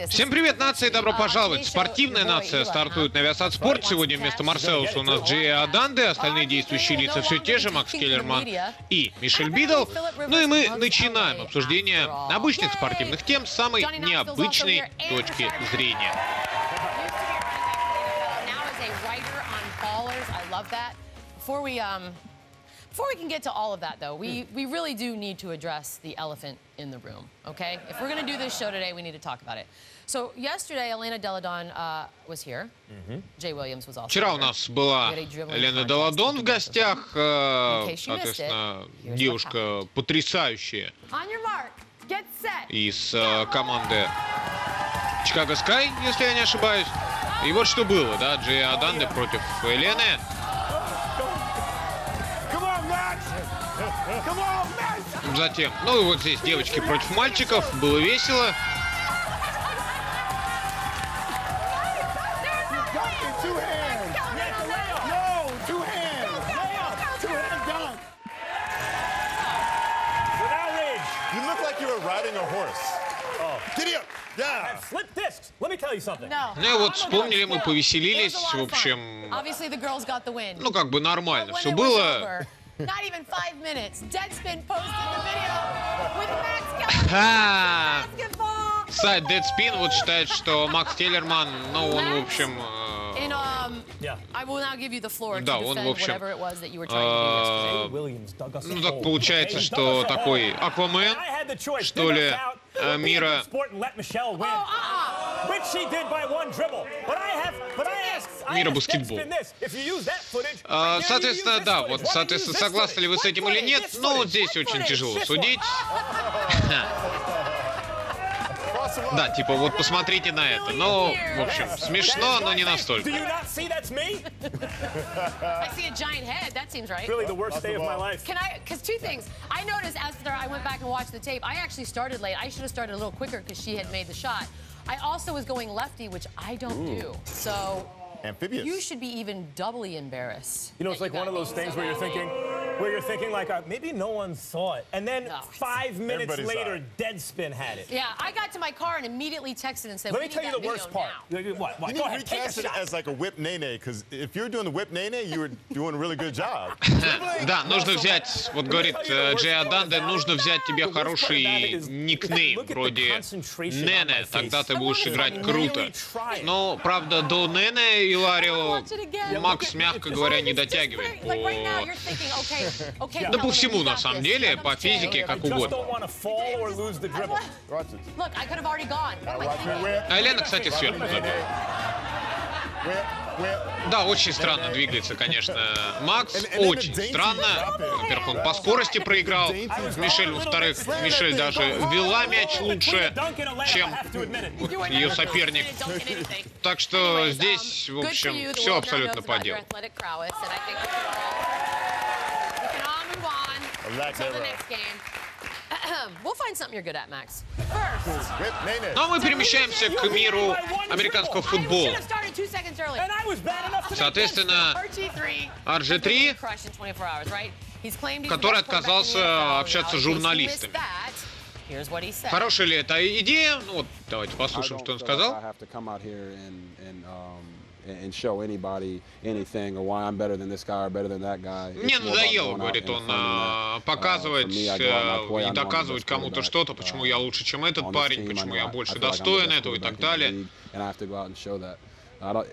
Всем привет, нация, и добро пожаловать. Спортивная нация стартует на Viasat Sport. Сегодня вместо Марселуса у нас Джей Аданде, остальные действующие лица все те же, Макс Келлерман и Мишель Бидл. Ну и мы начинаем обсуждение обычных спортивных тем с самой необычной точки зрения. Before we can get to all of that, though, we really do need to address the elephant in the room, okay? If we're going to do this show today, we need to talk about it. So yesterday, Elena Deladon was here. Jay Williams was also Вчера у here. нас была Елена Деладон в гостях, соответственно, девушка потрясающая из команды Chicago Sky, если я не ошибаюсь. И вот что было, да, Джей Аданде против Елены. Затем, ну и вот здесь девочки против мальчиков, было весело. Ну и вот вспомнили, мы повеселились, в общем, ну как бы нормально все было. Not even 5 minutes. Deadspin posted the video with Max basketball. Сайт Deadspin вот считает, что Макс Келлерман, ну он в общем, да, он в общем, ну так получается, что такой Аквамен, что ли, мира. Мира баскетбола. Соответственно, да, вот, соответственно, согласны ли вы с этим или нет, но вот здесь очень тяжело судить. Да, типа, вот посмотрите на это. Ну, в общем, смешно, но не настолько. I also was going lefty, which I don't do. So you should be even doubly embarrassed. You know, it's like one of those things where you're thinking like, maybe no one saw it. And then 5 minutes later, Deadspin had it. Yeah, I got to my car and immediately texted and said, let me tell you the worst part. What? You need to recast it as like a whip nene, because if you're doing the whip nene, you were doing a really good job. Да, нужно взять, вот говорит Джей Аданде, нужно взять тебе хороший никнейм, вроде Нене, тогда ты будешь играть круто. Но, правда, до Нене Иларио Макс, мягко говоря, не дотягивает да по всему, на самом деле, по физике, как угодно. А Елена, кстати, сверху забила. Да, очень странно двигается, конечно, Макс, очень странно. Во-первых, он по скорости проиграл Мишель, во-вторых, Мишель даже вела мяч лучше, чем ее соперник. Так что здесь, в общем, все абсолютно по делу. Но мы перемещаемся к миру американского футбола. Соответственно, RG3, который отказался общаться с журналистами. Хорошая ли это идея? Ну вот, давайте послушаем, что он сказал. Мне надоело, говорит он, показывать и доказывать кому-то что-то, почему я лучше, чем этот парень, почему я больше достоин этого и так далее.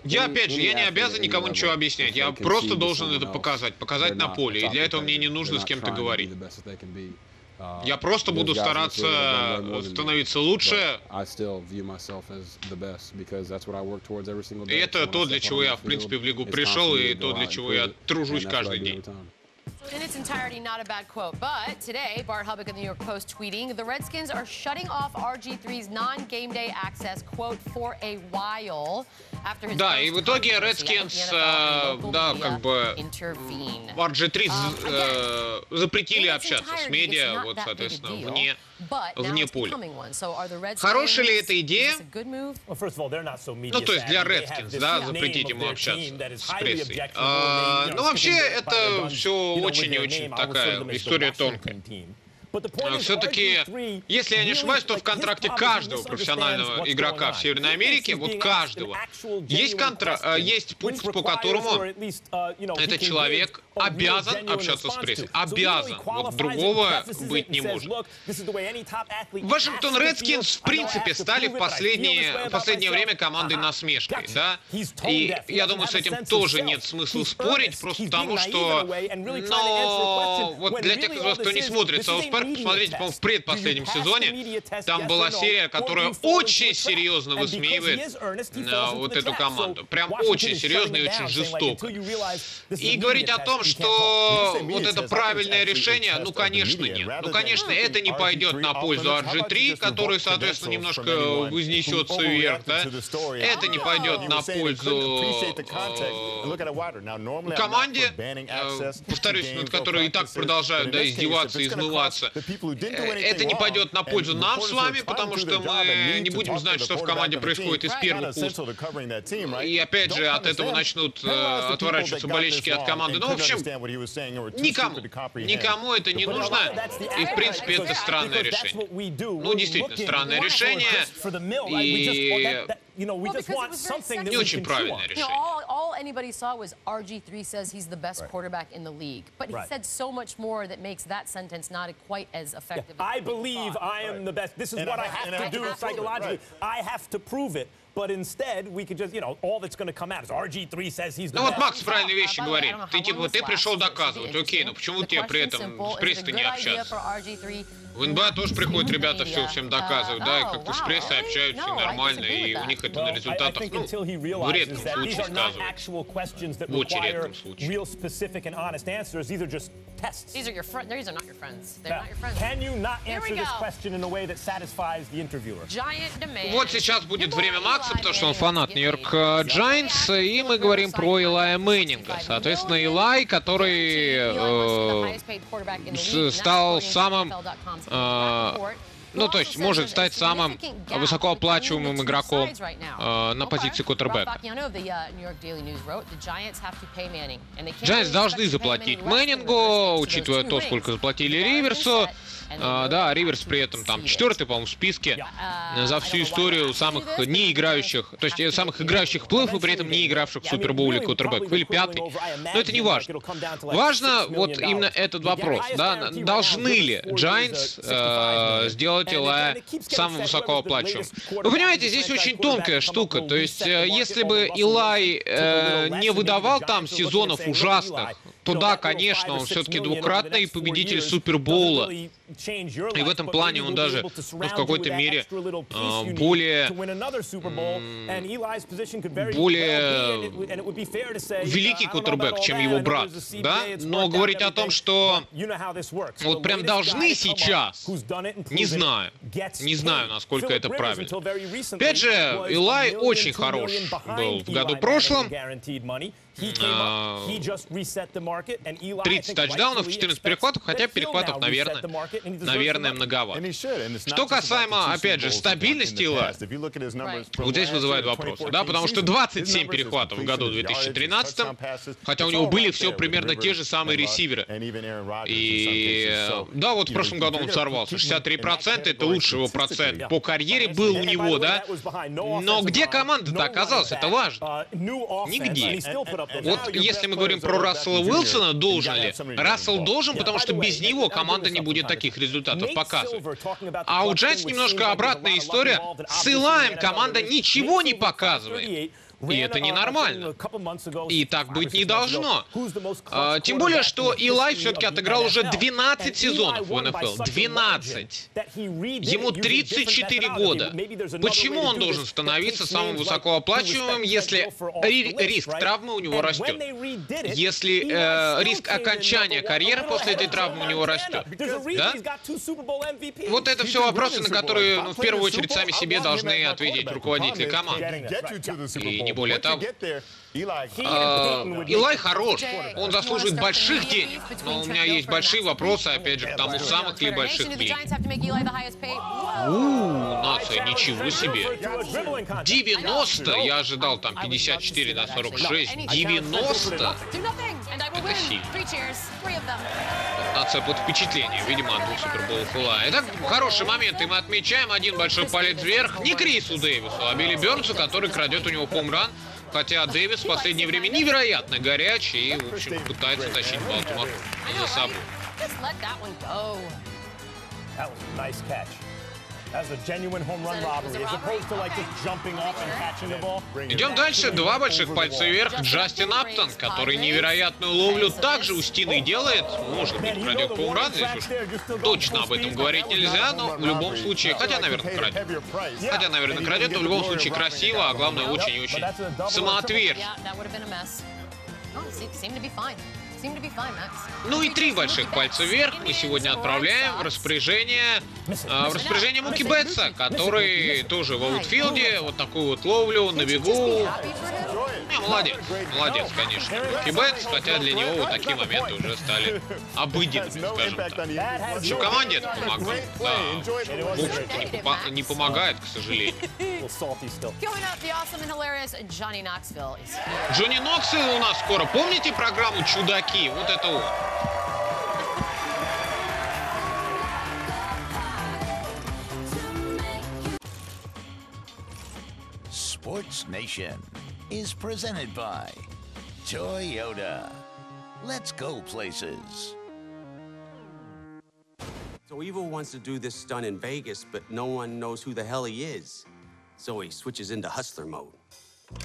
Я, опять же, я не обязан никому ничего объяснять, я просто должен это показать на поле, и для этого мне не нужно с кем-то говорить. Я просто буду стараться становиться лучше. И это то, для чего я, в принципе, в лигу пришел, и то, для чего я тружусь каждый день. In its entirety, not a bad quote. But today, Bart Hubbock of the New York Post tweeting, the Redskins are shutting off RG3's non-game day access, quote, for a while. Да, и в итоге Redskins, да, как бы RG3 запретили общаться с медиа, вот, соответственно, вне поля. Хорошая ли эта идея? Ну, то есть для Redskins, да, запретить ему общаться с прессой. Ну, вообще, это все очень и очень такая история тонкая. все-таки, если я не ошибаюсь, то в контракте каждого профессионального игрока в Северной Америке, вот каждого, есть пункт, по которому этот человек обязан общаться с прессой. Обязан. Вот другого быть не может. Вашингтон Редскинс, в принципе, стали в последнее время командой насмешкой, да? И я думаю, с этим тоже нет смысла спорить, просто потому что, вот для тех из вас, кто не смотрит Саус Парк, посмотрите, по-моему, в предпоследнем сезоне, там была серия, которая очень серьезно высмеивает вот эту команду. Прям очень серьезно и очень жестоко. И говорить о том, что вот это правильное решение, ну, конечно, нет. Ну, конечно, это не пойдет на пользу RG3, который, соответственно, немножко вознесется вверх, да? Это не пойдет на пользу команде, повторюсь, над которой и так продолжают, да, издеваться и измываться. Это не пойдет на пользу нам с вами, потому что мы не будем знать, что в команде происходит из первых уст. И опять же, от этого начнут отворачиваться болельщики от команды. Ну, в общем, никому это не нужно. И, в принципе, это странное решение. Ну, действительно, странное решение. И не очень правильное решение. All anybody saw was RG3 says he's the best quarterback in the league. But he said so much more that makes that sentence not quite as effective. I believe I am the best. This is what I have to do psychologically. I have to prove it. But instead, we could just, all that's going to come out is RG3 says he's the best. Ну вот Макс правильные вещи говорит. Ты пришел доказывать. Окей, но почему тебе при этом с прессой не общаться? В НБА тоже приходят ребята, все всем доказывают, да, и как-то с прессой общаются, и нормально, и у них это на результатах, ну, в редком случае сказывают. В очень редком случае. These are not your friends. They're not your friends. Can you not answer this question in a way that satisfies the interviewer? Вот сейчас будет время Макса, потому что он фанат Нью-Йорк Джайантс, и мы говорим про Илая Мэннинга. Соответственно, Илай, который стал самым... ну, то есть, может стать самым высокооплачиваемым игроком на позиции квотербека. Giants должны заплатить Мэннингу, учитывая то, сколько заплатили Риверсу. Да, Риверс при этом там 4-й, по-моему, в списке за всю историю самых не играющих, то есть самых играющих в плей-офф и при этом не игравших в Супербоуле квотербеков, или 5-й. Но это не важно. Важно вот именно этот вопрос, да, должны ли Giants сделать Илая самым высокооплачиваемым. Вы понимаете, здесь очень тонкая штука, то есть если бы Илай не выдавал там сезонов ужасных, то да, конечно, он все-таки двукратный победитель Супербоула. И в этом плане он даже, ну, в какой-то мере более великий квотербек, чем его брат, да? Но говорить о том, что вот прям должны сейчас, не знаю, насколько это правильно. Опять же, Илай очень хорош был в году прошлом. 30 тачдаунов, 14 перехватов, хотя перехватов, наверное, многовато. Что касаемо, опять же, стабильности Илая, вот здесь вызывает вопросы, да, потому что 27 перехватов в году 2013, хотя у него были все примерно те же самые ресиверы. И да, вот в прошлом году он сорвался. 63% это лучший его процент по карьере был у него, да. Но где команда-то оказалась, это важно. Нигде. Вот если мы говорим про Рассела Уилсона, должен ли? Рассел должен, потому что без него команда не будет таких результатов показывать. А у Giants немножко обратная история. С Илаем команда ничего не показывает. И это ненормально. И так быть не должно. Тем более, что Илай все-таки отыграл уже 12 сезонов в НФЛ. 12. Ему 34 года. Почему он должен становиться самым высокооплачиваемым, если риск травмы у него растет? Если риск окончания карьеры после этой травмы у него растет? Да? Вот это все вопросы, на которые, ну, в первую очередь, сами себе должны ответить руководители команды. И не более того. Илай хорош, он заслуживает больших денег, но у меня есть большие вопросы, опять же, к тому, самых ли больших денег. Нация, ничего себе. 90, я ожидал там 54 на 46, 90. Это сильно. 15 под впечатлением, видимо, от 2 суперболов Фула. Итак, хороший момент, и мы отмечаем. Один большой палец вверх. Не Крису Дэвису, а Билли Бёрнсу, который крадет у него хоум-ран. Хотя Дэвис в последнее время невероятно горячий и, в общем, пытается тащить Балтимор за собой. Идем дальше. 2 больших пальца вверх. Джастин Аптон, который невероятную ловлю также у стены делает. Может быть, крадет хоум-ран. Здесь уж точно об этом говорить нельзя, но в любом случае, хотя, наверное, крадет. Но в любом случае красиво, а главное, очень и очень самоотверженно. Ну и 3 больших пальца вверх мы сегодня отправляем в распоряжение Муки Бетса, который тоже в аутфилде, вот такую вот ловлю на бегу. Молодец, конечно, Муки Бетс, хотя для него вот такие моменты уже стали обыденными, скажем так. Что команде это помогает? Да, в общем-то, не помогает, к сожалению. Джонни Ноксвилл у нас скоро. Помните программу «Чудаки»? Вот это вот. SportsNation is presented by Toyota. Let's go places. So Evil wants to do this stunt in Vegas, but no one knows who the hell he is. So he switches into hustler mode.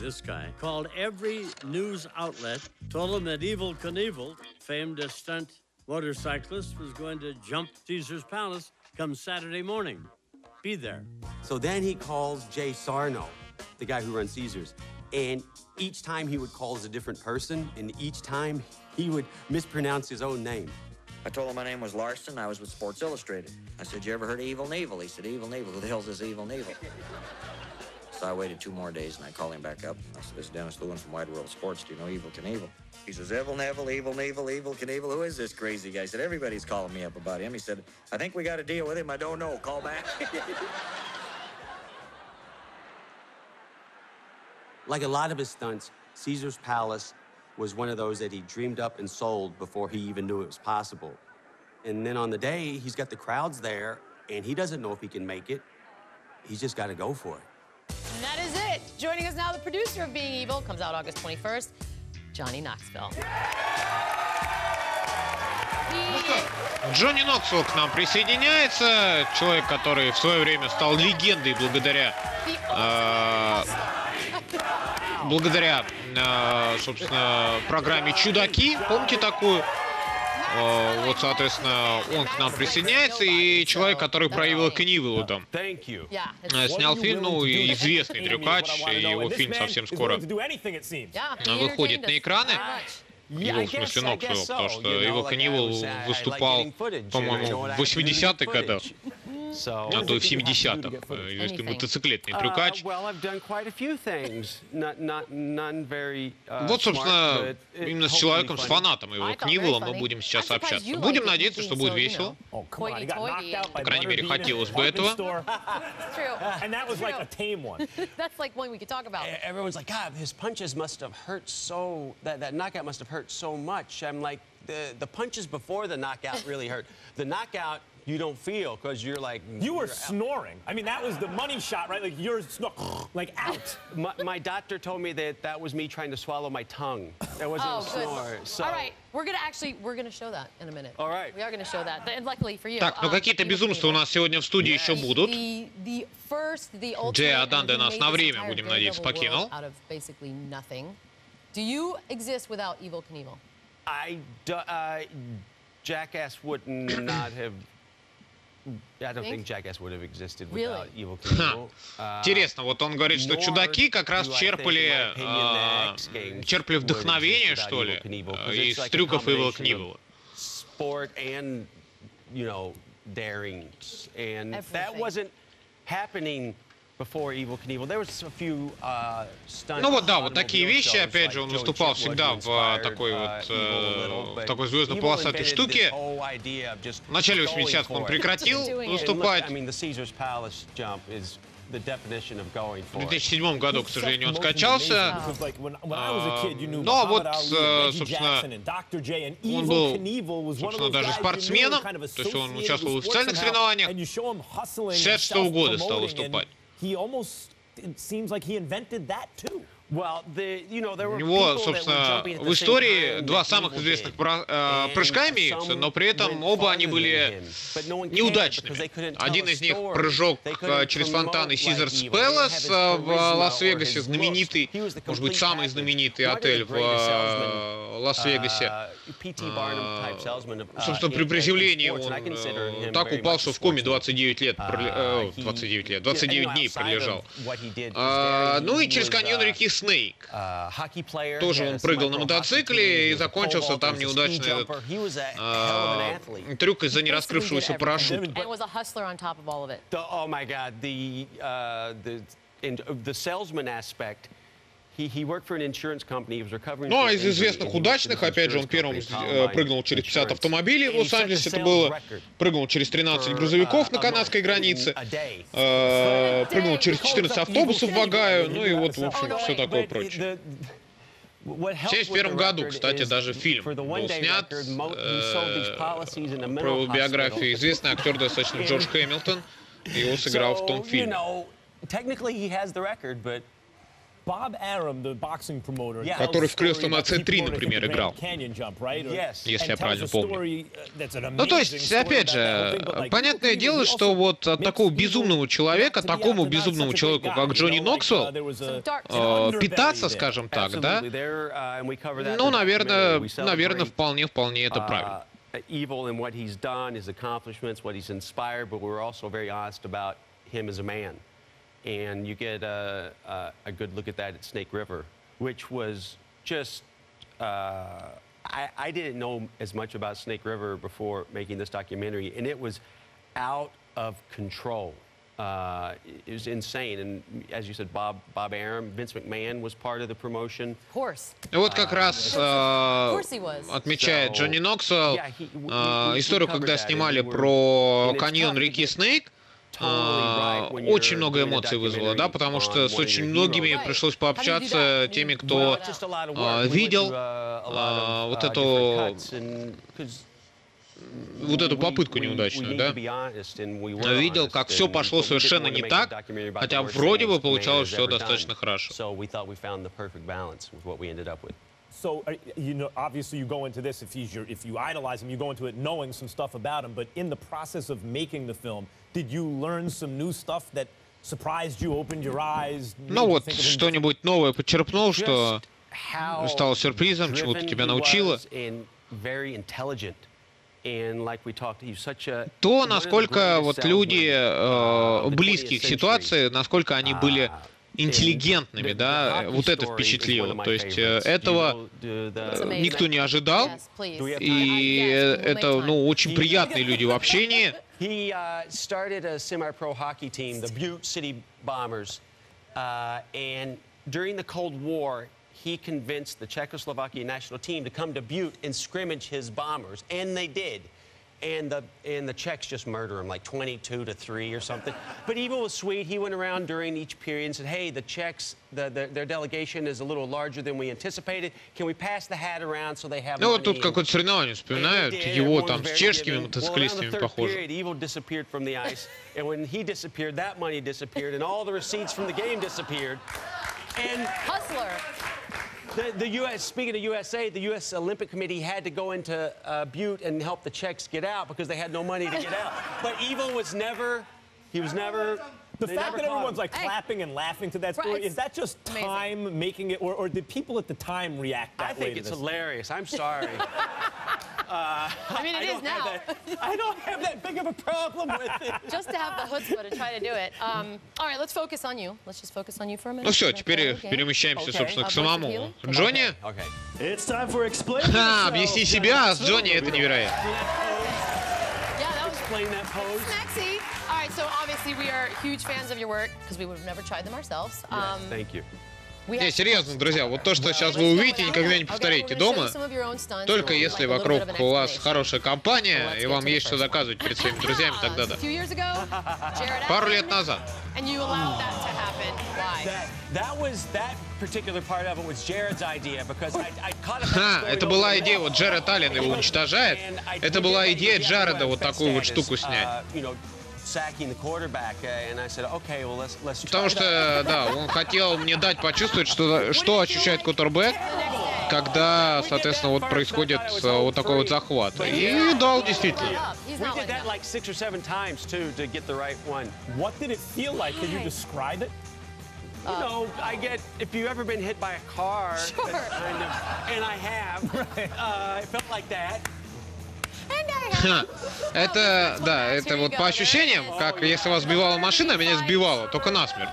This guy called every news outlet, told them that Evel Knievel, famed stunt motorcyclist, was going to jump Caesar's Palace come Saturday morning. Be there. So then he calls Jay Sarno, the guy who runs Caesar's, and each time he would call as a different person, and each time he would mispronounce his own name. I told him my name was Larson. I was with Sports Illustrated. I said, "You ever heard of Evel Knievel?" He said, "Evel Knievel. Who the hell's this Evel Knievel?" So I waited 2 more days, and I called him back up. I said, "This is Dennis Lewin from Wide World Sports. Do you know Evel Knievel?" He says, "Evel Knievel, Evel Knievel, Evel Knievel. Who is this crazy guy?" I said, "Everybody's calling me up about him." He said, "I think we got to deal with him. I don't know. Call back." Like a lot of his stunts, Caesar's Palace was one of those that he dreamed up and sold before he even knew it was possible. And then on the day, he's got the crowds there, and he doesn't know if he can make it. He's just got to go for it. And that is it. Joining us now, the producer of Being Evil, comes out August 21st, Johnny Knoxville. Джонни Ноксвилл к нам присоединяется. Человек, который в свое время стал легендой благодаря, собственно, программе «Чудаки». Помните такую? Вот, соответственно, он к нам присоединяется, и человек, который проявил Книвилла там. Снял фильм, ну, известный трюкач, и его фильм совсем скоро выходит на экраны. Его, в смысле, Ноксвилл, потому что его Книвилл выступал, по-моему, в 80-х годах. А то и в 70-х, если мотоциклетный трюкач. Вот, собственно, именно с человеком, с фанатом его Книвилла мы будем сейчас общаться. Будем надеяться, что будет весело. По крайней мере, хотелось бы этого. Everyone's like, God, his punches must have hurt so, that knockout must have hurt so much. I'm like, the punches before the knockout really hurt. The knockout, you don't feel because you're like... You were snoring. I mean, that was the money shot, right? Like, you're like out. My doctor told me that was me trying to swallow my tongue. That wasn't a snore. So... All right, we're going to show that in a minute. All right. We are going to show that, and luckily for you. Так, ну какие-то безумства у нас сегодня в студии еще будут. Джей Аданде нас на время, будем надеяться, покинул. Do you exist without Evel Knievel? Jackass would not have... I don't think Jackass would have existed without Evel Knievel. Интересно, вот он говорит, что чудаки как раз черпали вдохновение, что ли, из трюков Эвела Книвилла. Sport and, you know, darings. And that wasn't happening before Evel Knievel. There was a few stunts. Ну вот да, вот такие вещи, опять же, он выступал всегда в такой вот, в такой звездно-полосатой штуке. В начале 80-х он прекратил выступать. В 2007 году, к сожалению, он скачался. Но вот, собственно, он был, собственно, даже спортсменом, то есть он участвовал в официальных соревнованиях. С 66 года стал выступать. У него, собственно, в истории два самых известных прыжка имеются, но при этом оба они были неудачными. Один из них прыжок через фонтан и Caesars Palace в Лас-Вегасе, знаменитый, может быть, самый знаменитый отель в Лас-Вегасе. Собственно, при приземлении он так упал, что в коме 29 дней пролежал. Ну и через каньон реки Снейк. Тоже он прыгал на мотоцикле и закончился там неудачный трюк из-за нераскрывшегося парашюта. Ну, а из известных удачных, опять же, он первым прыгнул через 50 автомобилей в Лос-Анджелесе, это было, прыгнул через 13 грузовиков на канадской границе, прыгнул через 14 автобусов в Огайо, ну и вот, в общем, все такое прочее. В 1971 году, кстати, даже фильм был снят про его биографию. Известный актер достаточно Джордж Хэмилтон, его сыграл в том фильме. Который в «Крестном отце 3», например, играл, если я правильно помню. Ну, то есть, опять же, понятное дело, что вот от такого безумного человека, такому безумному человеку, как Джонни Ноксвилл, питаться, скажем так, да, ну, наверное, вполне это правильно. And you get a good look at that at Snake River, which was just, I didn't know as much about Snake River before making this documentary, and it was out of control. It was insane, and as you said, Bob Arum, Vince McMahon was part of the promotion. Of course. Вот как раз отмечает Джонни Ноксвилл историю, когда снимали про каньон реки Снейк. Очень много эмоций вызвало, да, потому что с очень многими пришлось пообщаться, теми, кто видел вот эту попытку неудачную, да, видел, как все пошло совершенно не так, хотя вроде бы получалось все достаточно хорошо. So, you know, obviously you go into this, if you idolize him, you go into it knowing some stuff about him, but in the process of making the film, did you learn some new stuff that surprised you, opened your eyes? Ну вот, что-нибудь новое подчерпнул, что стало сюрпризом, чему-то тебя научило. То, насколько вот люди, близкие к ситуации, насколько они были интеллигентными, да, вот это впечатлило. То есть этого никто не ожидал, и это, ну, очень приятные люди в общении. He started a semi-pro hockey team, the Butte City Bombers, and during the Cold War, he convinced the Czechoslovakia national team to come to Butte and scrimmage his bombers, and they did. And the Czechs just murder him, like 22-3 or something. But Evil was sweet. He went around during each period and said, hey, the Czechs, their delegation is a little larger than we anticipated. Can we pass the hat around so they have money? Ну вот тут какое-то соревнование вспоминают, его там с чешскими мотоциклистами похоже. Evil disappeared from the ice, and when he disappeared, that money disappeared, and all the receipts from the game disappeared. And Hustler. The U.S., speaking of USA, the U.S. Olympic Committee had to go into Butte and help the Czechs get out because they had no money to get out. But Evil was never, he was never... The fact that everyone's like clapping and laughing to that story, is that just time making it, or did people at the time react that way? I think it's hilarious. I'm sorry. I mean, it is now. I don't have that big of a problem with it. Just to have the chutzpah to try to do it. All right, let's focus on you. Let's just focus on you for a minute. Ну все, теперь перемещаемся, собственно, к самому Джонни. It's time for explain. Объясни себя, с Джонни это невероятно. Yeah, that was sexy. All right, so obviously we are huge fans of your work because we would have never tried them ourselves. Thank you. Не, серьезно, друзья, вот то, что сейчас вы увидите, никогда не повторите дома, только если вокруг у вас хорошая компания, и вам есть что доказывать перед своими друзьями, тогда да. Пару лет назад. Это была идея, вот Джаред Аллен его уничтожает, это была идея Джареда вот такую вот штуку снять. Потому что, да, он хотел мне дать почувствовать, что ощущает квотербек, когда, соответственно, вот происходит вот такой вот захват. И дал действительно. You know, I get, if you've ever been hit by a car, Sure. kind of, and I have, it felt like that. Это, да, это вот по ощущениям, как если вас сбивала машина, меня сбивала, только насмерть.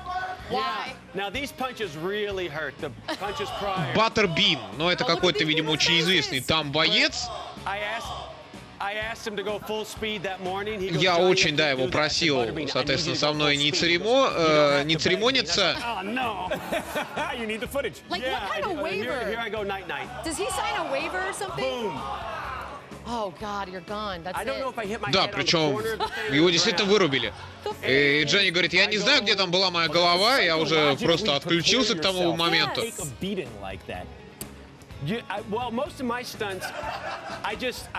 Баттербин, но это какой-то, видимо, очень известный там боец. Я очень, да, его просил, соответственно, со мной не церемониться. Да, причем его действительно вырубили. И Джонни говорит, я не знаю, где там была моя голова, я уже просто отключился к тому моменту. Well, most of my stunts, I just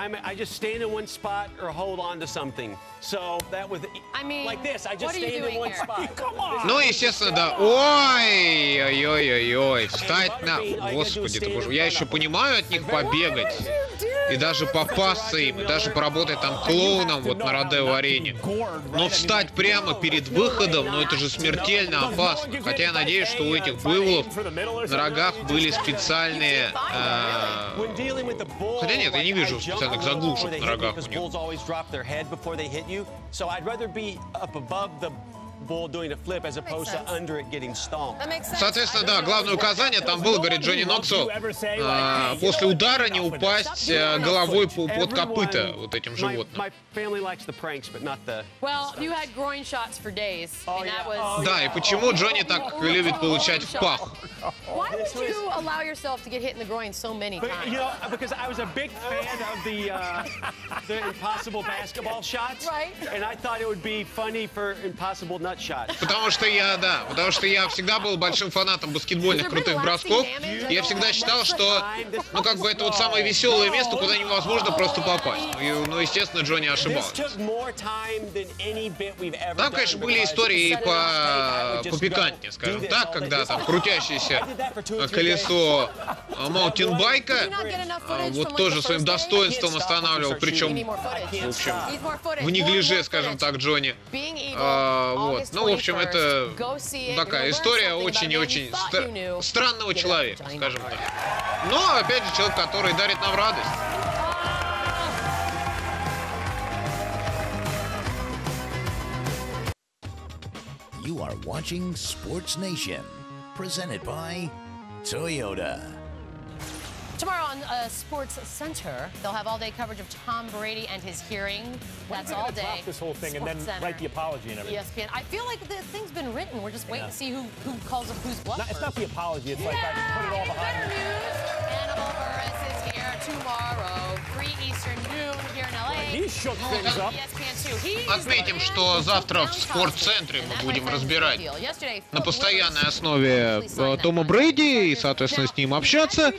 stand in one spot or hold on to something. So that was like this. I just stand in one spot. Come on. Ну, естественно, да. Ой-ой-ой-ой. Встать на... Господи, ты боже. Я еще понимаю от них побегать. И даже попасться им, и даже поработать там клоуном вот на Родео-арене. Но встать прямо перед выходом, ну это же смертельно опасно. Хотя я надеюсь, что у этих буйволов на рогах были специальные... Хотя нет, я не вижу специальных заглушек на рогах у них. Соответственно, да, главное указание там было, говорит Джонни Ноксвилл, после удара не упасть головой под копыта вот этим животным. Да, и почему Джонни так любит получать в пах? Потому что я всегда был большим фанатом баскетбольных крутых бросков. Я всегда считал, что, ну, как бы это вот самое веселое место, куда невозможно просто попасть. Ну, естественно, Джонни ошибался. Там, конечно, были истории попикантнее, скажем так, когда там крутящееся колесо маунтинбайка вот тоже своим достоинством останавливал, причем, в общем, в неглиже, скажем так, Джонни. Вот. Ну, в общем, это такая история очень и очень странного человека, скажем так. Но, опять же, человек, который дарит нам радость. You are watching SportsNation, presented by Toyota. Tomorrow on Sports Center, they'll have all-day coverage of Tom Brady and his hearing. That's all day. Drop this whole thing and then write the apology and everything. ESPN. I feel like the thing's been written. We're just waiting to see who calls up who's bluff. It's not the apology. It's like I put it all behind me. Hannibal Buress is here tomorrow, 3 Eastern, noon here in LA. He shook things up. Отметим, что завтра в спортцентре мы будем разбирать на постоянной основе Тома Брэди и, соответственно, с ним общаться.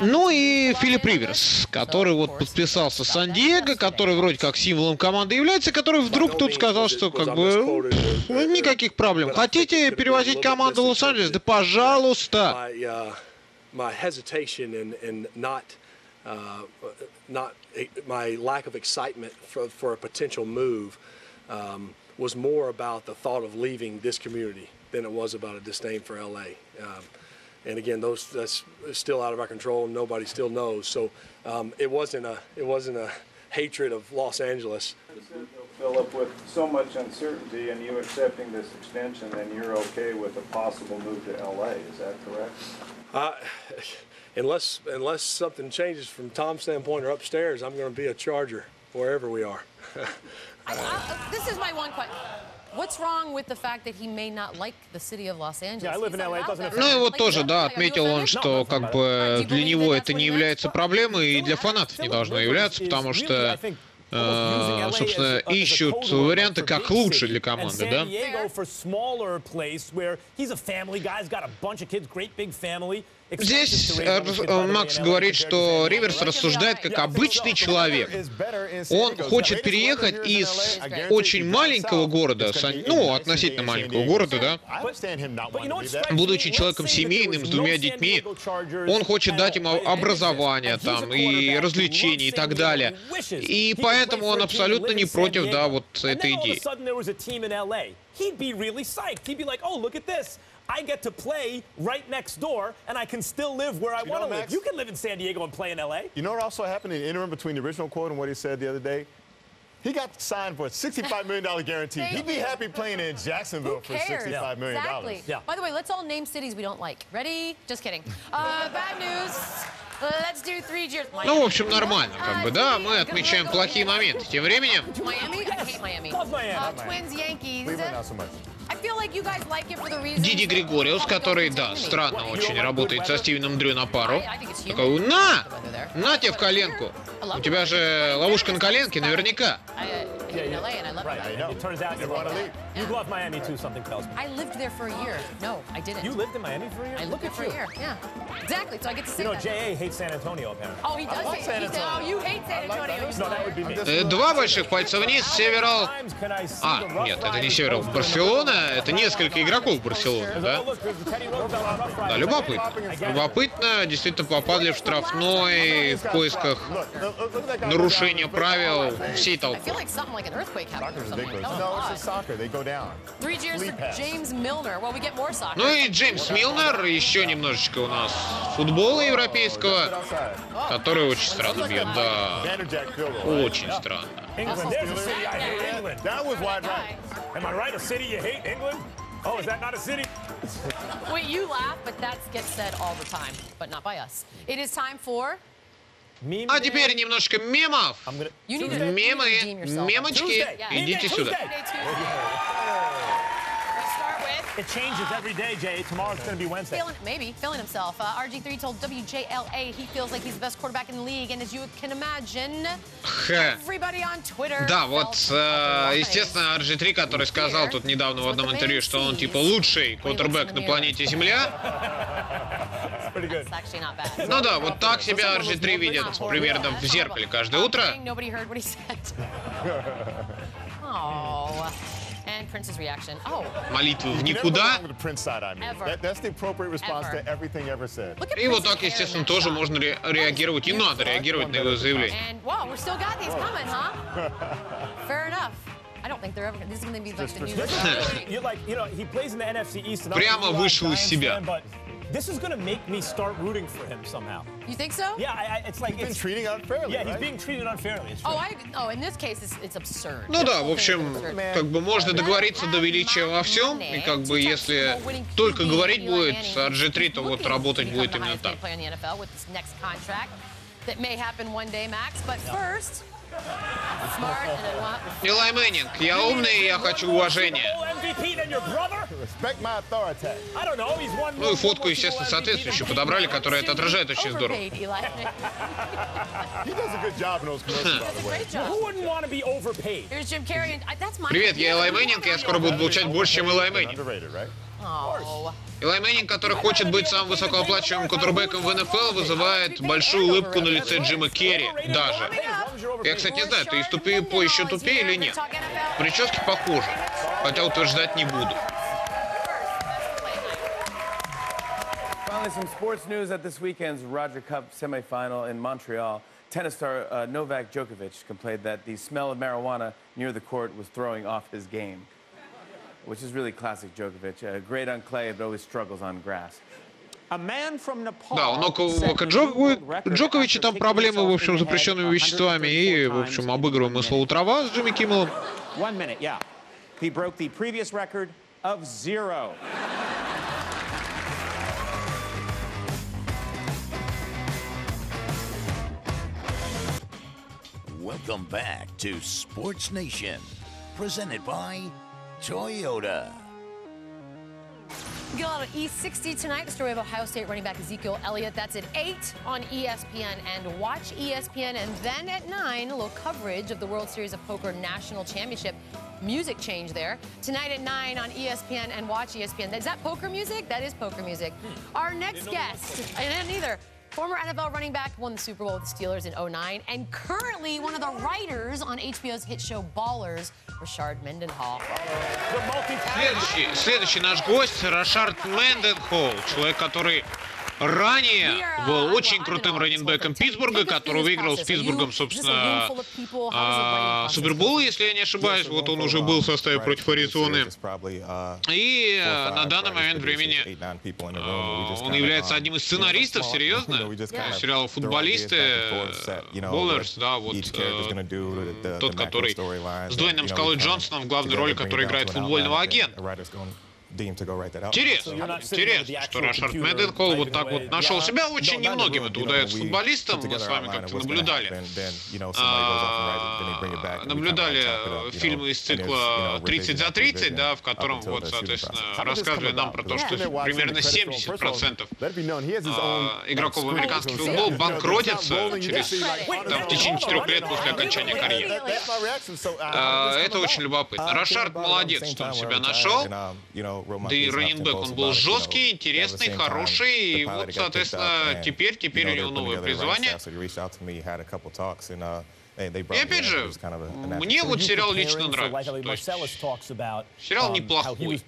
Ну и Филипп Риверс, который вот подписался с Сан-Диего, который вроде как символом команды является, который вдруг тут сказал, что как бы никаких проблем. Хотите перевозить команду в Лос-Анджелес? Да пожалуйста. My lack of excitement for a potential move was more about the thought of leaving this community than it was about a disdain for LA. And again, that's still out of our control, and nobody still knows. So it wasn't a hatred of Los Angeles. Philip, with so much uncertainty and you accepting this extension, then you're okay with a possible move to LA. Is that correct? Unless something changes from Tom's standpoint or upstairs, I'm going to be a Charger wherever we are. This is my one question. Ну и вот тоже, да, отметил он, что как бы для него это не является проблемой и для фанатов не должно являться, потому что собственно, ищут варианты, как лучше для команды, да? Здесь Макс говорит, что Риверс рассуждает как обычный человек. Он хочет переехать из очень маленького города, ну, относительно маленького города, да, будучи человеком семейным, с 2 детьми, он хочет дать им образование там, и развлечения, и так далее. И поэтому он абсолютно не против, да, вот этой идеи. I get to play right next door, and I can still live where I want to live. You can live in San Diego and play in LA. You know what also happened in the interim between the original quote and what he said the other day? He got signed for a $65 million guarantee. He'd be happy playing in Jacksonville for $65 million. Exactly. Yeah. By the way, let's all name cities we don't like. Ready? Just kidding. Bad news. Let's do 3 cheers. Ну, в общем, нормально, как бы, да, мы отмечаем плохие моменты. Тем временем... Miami? I hate Miami. Twins, Yankees. Диди Григориус, который, да, странно очень работает со Стивеном Дрю на пару. Такой, на тебе в коленку. У тебя же ловушка на коленке, наверняка. You love Miami too, something tells me. I lived there for a year. No, I didn't. You lived in Miami for a year? I lived there for a year, yeah. Exactly, so I get to say that. You know, J.A. hates San Antonio, apparently. Oh, he does hate San Antonio. Oh, you hate San Antonio. No, that would be me. 2 больших пальца вниз, Северал... нет, это не Северал. Барселона, это несколько игроков Барселоны, да? Да, любопытно. Любопытно, действительно попадали в штрафной в поисках нарушения правил всей толпы. Ну и Джеймс Милнер, еще немножечко у нас футбола европейского, который очень странно бьет, да, очень странно. Wait, you laugh, but that gets said all the time, but not by us. It is time for... А теперь немножко мемов. Мемы, мемочки, идите сюда. It changes every day, Jay. Tomorrow's going to be Wednesday. Feeling himself. RG3 told WJLA he feels like he's the best quarterback in the league, and as you can imagine, everybody on Twitter. Да, вот, естественно, RG3, который сказал тут недавно в одном интервью, что он типа лучший квотербек на планете Земля. Ну да, вот так себя RG3 видит примерно в зеркале каждое утро. Молитвы в никуда. И вот так, естественно, тоже можно реагировать, и надо реагировать на его заявление. Прямо вышел из себя. This is going to make me start rooting for him somehow. You think so? Yeah, it's like... He's being treated unfairly, Yeah, he's being treated unfairly. In this case, it's absurd. Ну да, в общем, как бы можно договориться до величия во всем, и как бы если только говорить будет RG3, то вот работать будет именно так. Илай Мэннинг, я умный, и я хочу уважения. Ну и фотку, естественно, соответствующую подобрали, которая это отражает очень здорово. Привет, я Илай Мэннинг, и я скоро буду получать больше, чем Илай Мэннинг. Илай Мэннинг, который хочет быть самым высокооплачиваемым квотербеком в НФЛ, вызывает большую улыбку на лице Джима Керри даже. Я, кстати, не знаю, ты из тупее по еще тупее или нет. Прически похожи, хотя утверждать не буду. Finally, some sports news at this weekend's Roger Cup semifinal in Montreal. Tennis star Novak Djokovic complained that the smell of marijuana near the court was throwing off his game, which is really classic Djokovic. Great on clay, but always struggles on grass. Да, у Новака Джоковича там проблемы, в общем, с запрещенными веществами, и, в общем, обыгрываемая слово трава с Джимми Киммелом. 1 minute, yeah. He broke the previous record of 0. Welcome back to Sports Nation, presented by Toyota. Get on E60 tonight. The story of Ohio State running back Ezekiel Elliott. That's at 8 on ESPN. And watch ESPN. And then at 9, a little coverage of the World Series of Poker National Championship. Music change there. Tonight at 9 on ESPN and watch ESPN. Is that poker music? That is poker music. Our next guest, I didn't either. Former NFL running back, won the Super Bowl with the Steelers in '09, and currently one of the writers on HBO's hit show Ballers, Rashard Mendenhall. Следующий наш гость Рашард Менdenhall, человек, который ранее был очень крутым раннинбеком Питтсбурга, который выиграл с Питтсбургом, собственно, Супербол, если я не ошибаюсь. Вот он уже был в составе против Аризоны. И на данный момент времени он является одним из сценаристов, серьезно, сериала «Футболисты», «Ballers», да, вот тот, который с Дуэйном Скалой Джонсоном в главной роли, который играет футбольного агента. Интересно, что Рашард Менdenhall вот так вот нашел себя. Очень немногим это удается футболистам. Мы с вами как-то наблюдали фильмы из цикла «30 за 30», да, в котором, вот, соответственно, рассказывали нам про то, что примерно 70% игроков в американский футбол банкротятся в течение 4 лет после окончания карьеры. Это очень любопытно. Рашард молодец, что он себя нашел. Да и раннинбэк, он был жесткий, интересный, хороший, и вот, соответственно, теперь у него новое призвание. И опять же, мне вот сериал лично нравится. То есть, сериал неплохой.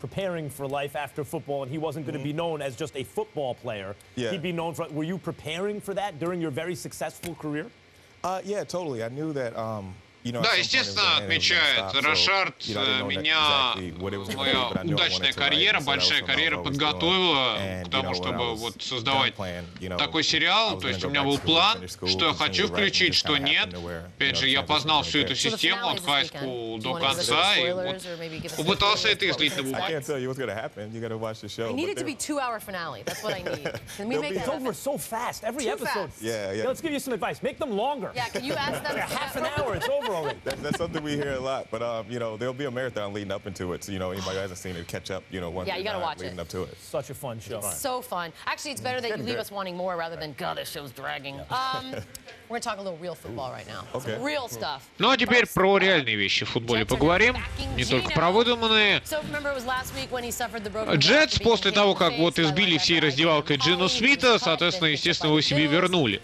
Да, естественно, отмечает Рашард, меня моя удачная карьера, большая карьера подготовила к тому, чтобы вот создавать такой сериал. То есть у меня был план, что я хочу включить, что нет. Опять же, я познал всю эту систему от хай-скул до конца и вот попытался это излить на бумаге. That's something we hear a lot, but you know, there'll be a marathon leading up into it, so you know, anybody who hasn't seen it, catch up, you know, one you gotta watch leading up to it. Such a fun show. It's so fun. Actually, it's better that you leave us wanting more rather than, God, this show's dragging. We're gonna talk a little real football right now. Some real stuff. Ну а теперь про реальные вещи в футболе поговорим, не только про выдуманные. Джетс после того, как вот избили всей раздевалкой Джину Смита, соответственно, естественно, его себе вернули.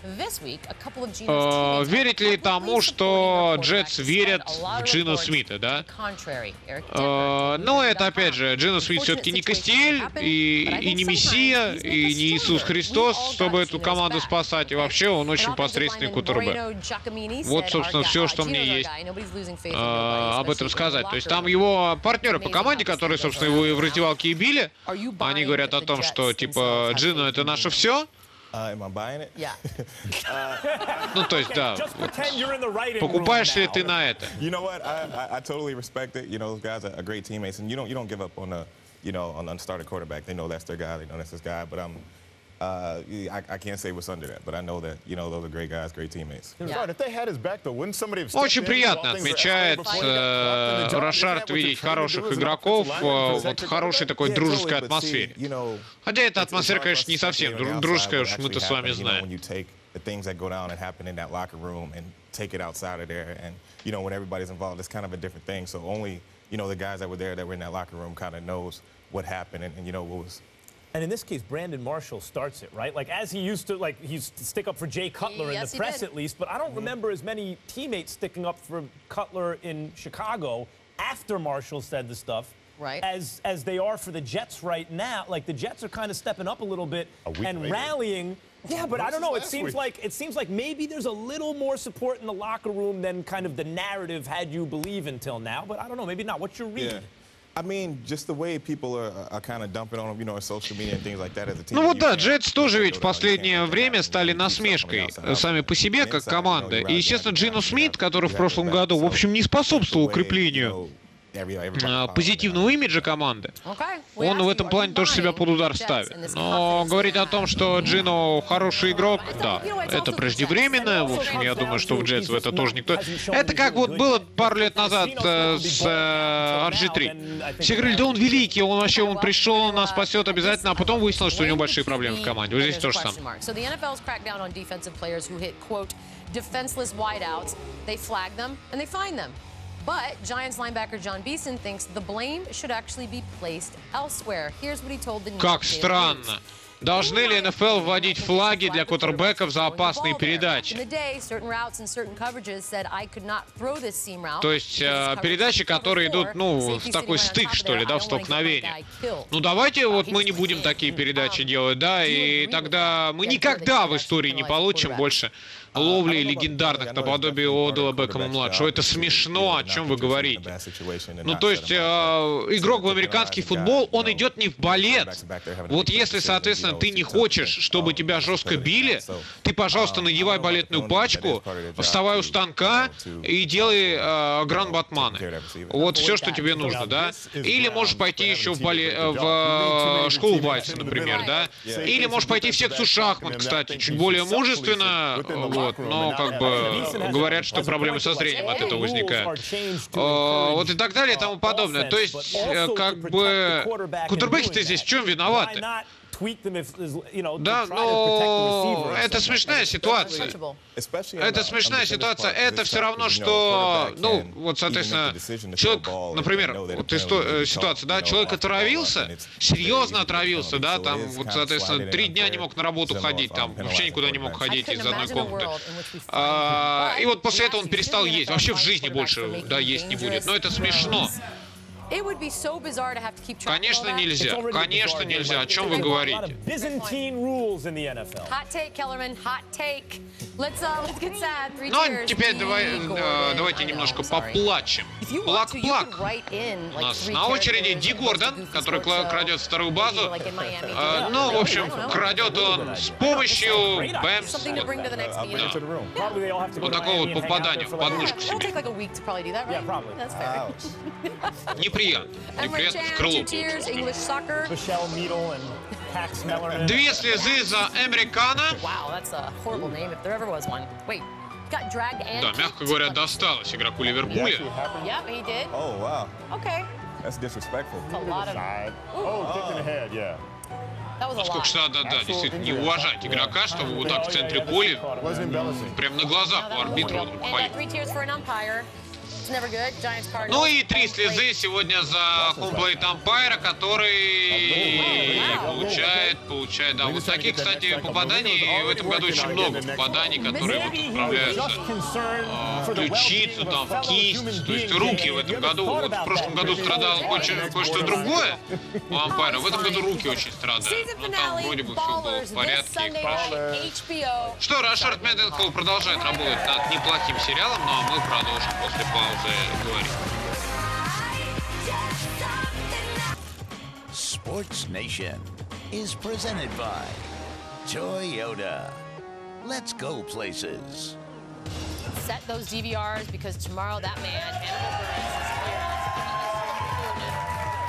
Верить ли тому, что Джетс верят в Джину Смита, да? Но это, опять же, Джину Смит все-таки не Кастиэль, и не Мессия, и не Иисус Христос, чтобы эту команду спасать. И вообще он очень посредственный кутербэк. Вот, собственно, все, что мне есть об этом сказать. То есть там его партнеры по команде, которые, собственно, его в раздевалке и били, они говорят о том, что, типа, Джину — это наше все. Ну, то есть, да. Покупаешься ли ты на это? You know what? I totally respect it. You know, those guys are great teammates, and you don't give up on on the starting quarterback. They know that's their guy. They know that's his guy. But I can't say what's under that. But I know that those are great guys, great teammates. Очень приятно отмечает Рашард видеть хороших игроков вот в хорошей такой дружеской атмосфере. Хотя эта атмосфера, конечно, не совсем дружеская, уж мы-то с вами знаем. The things that go down and happen in that locker room and take it outside of there, and when everybody's involved, it's kind of a different thing. So only the guys that were in that locker room kind of knows what happened and what was. And in this case, Brandon Marshall starts it, right? Like, as he used to stick up for Jay Cutler in the press, at least, but I don't remember as many teammates sticking up for Cutler in Chicago after Marshall said the stuff, as they are for the Jets right now. Like, the Jets are kind of stepping up a little bit and rallying. Yeah, but I don't know. It seems like maybe there's a little more support in the locker room than kind of the narrative had you believe until now. But I don't know. Maybe not. What's your read? Yeah. I mean, just the way people are kind of dumping on them, social media and things like that as a team. Ну вот да, Джетс тоже ведь в последнее время стали насмешкой сами по себе как команда. И, естественно, Джину Смит, который в прошлом году, в общем, не способствовал укреплению позитивного имиджа команды, он в этом плане тоже себя под удар ставит. Но говорить о том, что Джино хороший игрок, да, это преждевременно. В общем, я думаю, что в Джетс в это тоже никто... Это как вот было пару лет назад с RG3. Все говорили, да он великий, он вообще он пришел, он нас спасет обязательно, а потом выяснилось, что у него большие проблемы в команде. Вот здесь то же самое. Defenseless wideouts, they flag them and they fine them. But Giants linebacker John Beeson thinks the blame should actually be placed elsewhere. Here's what he told the New York Daily News. Как странно. Должны ли НФЛ вводить флаги для квотербеков за опасные передачи? То есть передачи, которые идут, ну, в такой стык, что ли, да, в столкновение. Ну, давайте вот мы не будем такие передачи делать, да, и тогда мы никогда в истории не получим больше ловли легендарных наподобие Одела Бекхэма-младшего. Это смешно, о чем вы говорите. Ну, то есть игрок в американский футбол, он идет не в балет. Вот если, соответственно, ты не хочешь, чтобы тебя жестко били, ты, пожалуйста, надевай балетную пачку, вставай у станка и делай гранд-батманы. Вот все, что тебе нужно, да? Или можешь пойти еще в школу вальса, например, да? Или можешь пойти в секцию шахмат, кстати, чуть более мужественно, вот, но как бы говорят, что проблемы со зрением от этого возникают. Вот и так далее и тому подобное. То есть, как бы, квотербеки-то здесь в чем виноваты? Да, но это смешная ситуация. Это смешная ситуация. Это все равно, что, ну, вот, соответственно, человек, например, вот ситуация, да, человек отравился, серьезно отравился, да, там, вот, соответственно, 3 дня не мог на работу ходить, там, вообще никуда не мог ходить из одной комнаты. И вот после этого он перестал есть. Вообще в жизни больше, да, есть не будет. Но это смешно. Конечно, нельзя. Конечно, нельзя. О чем вы говорите? Ну, теперь давайте немножко поплачем. Плак-плак. У нас на очереди Ди Гордон, который крадет вторую базу. Ну, в общем, крадет он с помощью бэмс. Вот такого вот попадания в подмышку себе. Неприятно. Неприятно в крыло. 2 слезы за американо. Да, мягко говоря, досталось игроку Ливерпуля. Насколько что надо, да, действительно, не уважать игрока, чтобы вот так в центре поля, прям на глазах у арбитра хвалить. Ну и 3 слезы сегодня за хоумплейт ампайра, который получает, да, вот таких, кстати, попаданий в этом году очень много попаданий, которые вот отправляются в ключицу, там, в кисть, то есть руки в этом году. Вот в прошлом году страдало кое-что другое у ампайра, в этом году руки очень страдают. Но там вроде бы все было в порядке, их прошли. Что, Рашард Мэдденхолл продолжает работать над неплохим сериалом, ну а мы продолжим после паузы. SportsNation is presented by Toyota. Let's go places. Set those DVRs because tomorrow that man, Hannibal Buress, is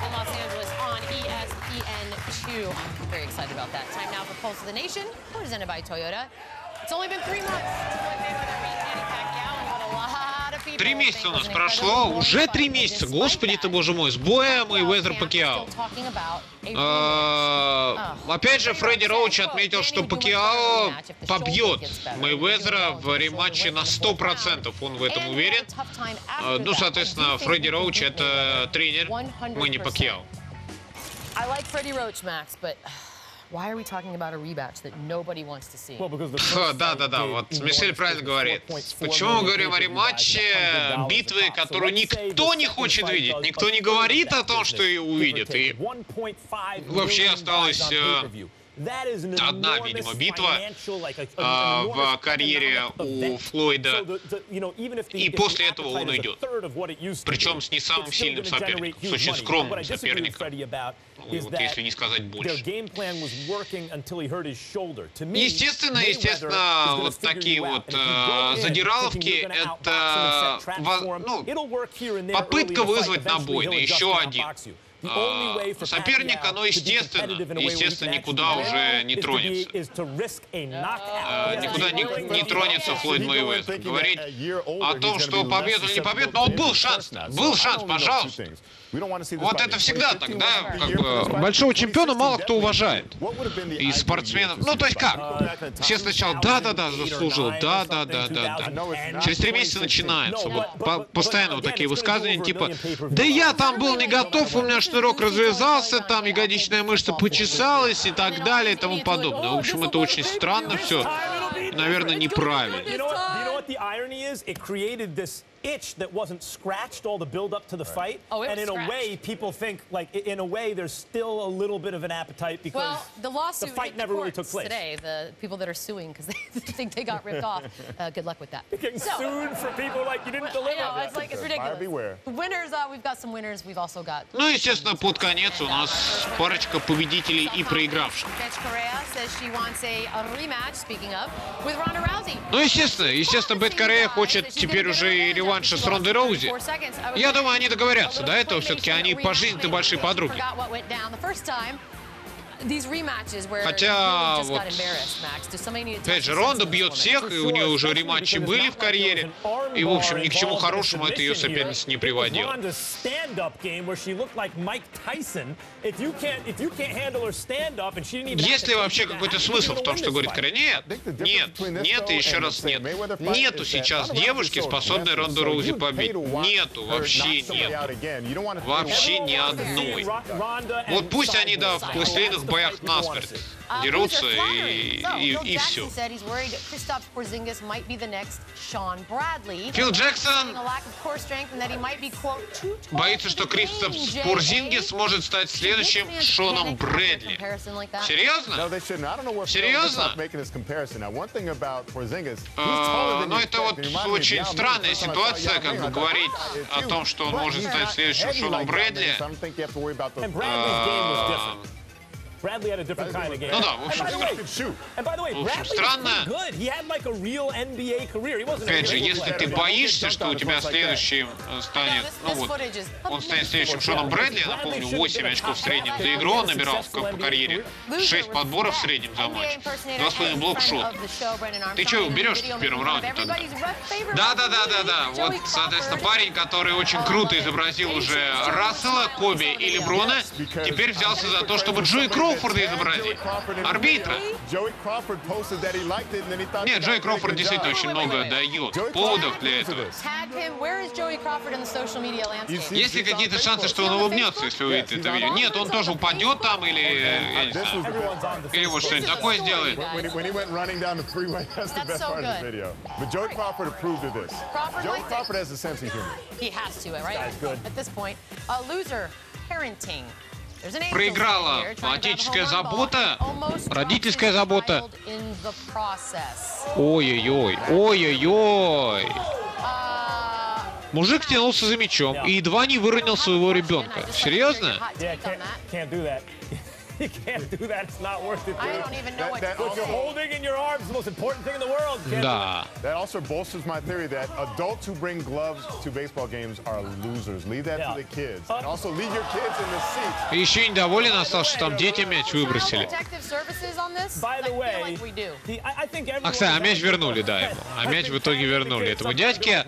in Los Angeles on ESPN2. I'm very excited about that. Time now for Pulse of the Nation, presented by Toyota. It's only been 3 months since Manny Pacquiao, and what a lot. 3 месяца у нас прошло, уже 3 месяца, господи ты, боже мой, с боя Мэйвезер Пакиао. Опять же, Фредди Роуч отметил, что Пакиао побьет Мэйвезера в рематче на 100%, он в этом уверен. Ну, соответственно, Фредди Роуч — это тренер Мэнни Пакиао. Why are we talking about a rematch that nobody wants to see? Да, вот Мишель правильно говорит. Почему мы говорим о рематче битвы, которую никто не хочет видеть? Никто не говорит о том, что ее увидит. И вообще осталось одна, видимо, битва в карьере у Флойда, и после этого он уйдет. Причем с не самым сильным соперником, с очень скромным соперником, вот если не сказать больше. Естественно, вот такие вот задираловки — это попытка вызвать на бой, еще один. Соперник, оно естественно, никуда уже не тронется. Никуда не тронется Флойд Мейвезер. Говорить о том, что победу или не победу, но был шанс, пожалуйста. Вот это всегда так, да, как бы большого чемпиона мало кто уважает из спортсменов. Ну, то есть как? Все сначала да-да-да, заслужил, да-да-да-да-да. Через 3 месяца начинается. Вот постоянно вот такие высказывания, типа, да я там был не готов, у меня шнурок развязался, там ягодичная мышца почесалась и так далее и тому подобное. В общем, это очень странно все. Наверное, неправильно. Itch that wasn't scratched all the build up to the fight, and in a way people think in a way there's still a little bit of an appetite because the fight never really took place. Today, the people that are suing because they think they got ripped off. Good luck with that. Getting sued for people like you didn't deliver. I know, it's ridiculous. Winners, we've got some winners. We've also got. Ну, естественно, под конец у нас парочка победителей и проигравших. Ну, естественно, Бет Корея хочет теперь уже и реванш с Рондой Роузи. Я думаю, они договорятся. До этого все-таки они по жизни-то большие подруги. Хотя, вот, опять же, Ронда бьет всех, и у нее уже рематчи были в карьере. И, в общем, ни к чему хорошему это ее соперница не приводило. Есть ли вообще какой-то смысл в том, что говорит Корея? Нет и еще раз нет. Нету сейчас девушки, способной Ронду Роузи побить. Нету, вообще нет. Вообще ни одной. Вот пусть они, да, в пластилиновых боях насмерть дерутся и все. Фил Джексон боится, что Кристоф Порзингис может стать следующим Шоном Брэдли. Серьезно? Серьезно? Но это вот очень странная ситуация, как бы говорить о том, что он может стать следующим Шоном Брэдли. Ну да, в общем, странно. Опять же, если ты боишься, что у тебя следующим станет, ну вот, он станет следующим Шоном Брэдли, я напомню, 8 очков в среднем за игру он набирал по карьере, 6 подборов в среднем за матч, 2,5 блокшота. Ты что, уберешь в первом раунде тогда? Да, вот, соответственно, парень, который очень круто изобразил уже Рассела, Коби и Леброна, теперь взялся за то, чтобы Джои Кроуфорда изобразить. Арбитра. Нет, Джои Кроуфорд действительно очень много дает поводов для этого. Есть ли какие-то шансы, что он улыбнется, если увидит это видео? Нет, он тоже упадет там или, я не знаю, или вот что-нибудь такое сделает. Проиграла отеческая забота, родительская забота. Ой-ой-ой, ой-ой-ой. Мужик тянулся за мячом и едва не выронил своего ребенка. Серьезно? You can't do that. It's not worth it, dude. I don't even know what you're holding in your arms, the most important thing in the world. Да. That also bolsters my theory that adults who bring gloves to baseball games are losers. Leave that to the kids. And also leave your kids in the seats. Еще недоволен остался, что там дети мяч выбросили. А, кстати, а мяч вернули, да, ему. А мяч в итоге вернули этому дядьке.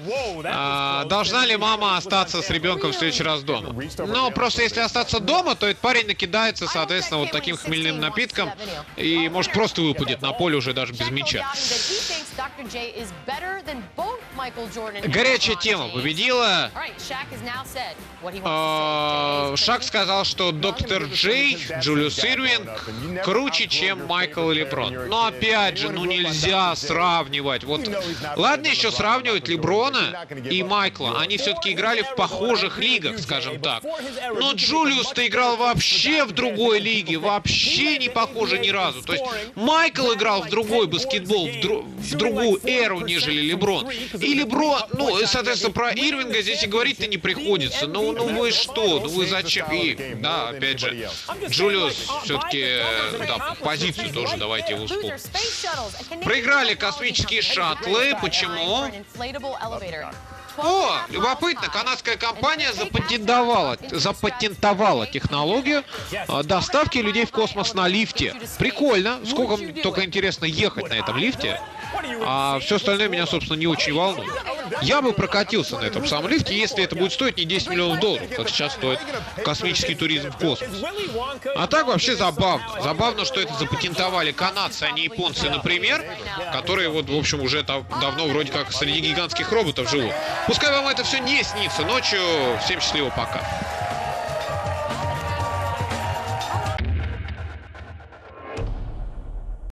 Должна ли мама остаться с ребенком в следующий раз дома? Ну, просто если остаться дома, то этот парень накидается, соответственно, вот таким хмельным напитком и, может, просто выпадет на поле уже даже без мяча. Горячая тема победила. Шак сказал, что доктор Джей, Джулиус Ирвинг, круче, чем Майкл и Леброн. Но опять же, ну нельзя сравнивать. Вот, ладно еще сравнивать Леброна и Майкла. Они все-таки играли в похожих лигах, скажем так. Но Джулиус-то играл вообще в другой лиге. технологии вообще не похожи ни разу. То есть Майкл играл в другой баскетбол, в другую эру, нежели Леброн. И Леброн, ну, соответственно, про Ирвинга здесь и говорить-то не приходится. Ну вы что? Ну вы зачем? И, да, опять же, Джулиус все-таки, да, позицию тоже давайте его вспомним. Проиграли космические шаттлы. Почему? О, любопытно, канадская компания запатентовала технологию доставки людей в космос на лифте. Прикольно. Сколько только интересно ехать на этом лифте. А все остальное меня, собственно, не очень волнует. Я бы прокатился на этом самом лифте, если это будет стоить не 10 миллионов долларов, как сейчас стоит космический туризм в космос. А так вообще забавно. Забавно, что это запатентовали канадцы, а не японцы, например, которые вот, в общем, уже давно вроде как среди гигантских роботов живут. Пускай вам это все не снится ночью. Всем счастливо, пока.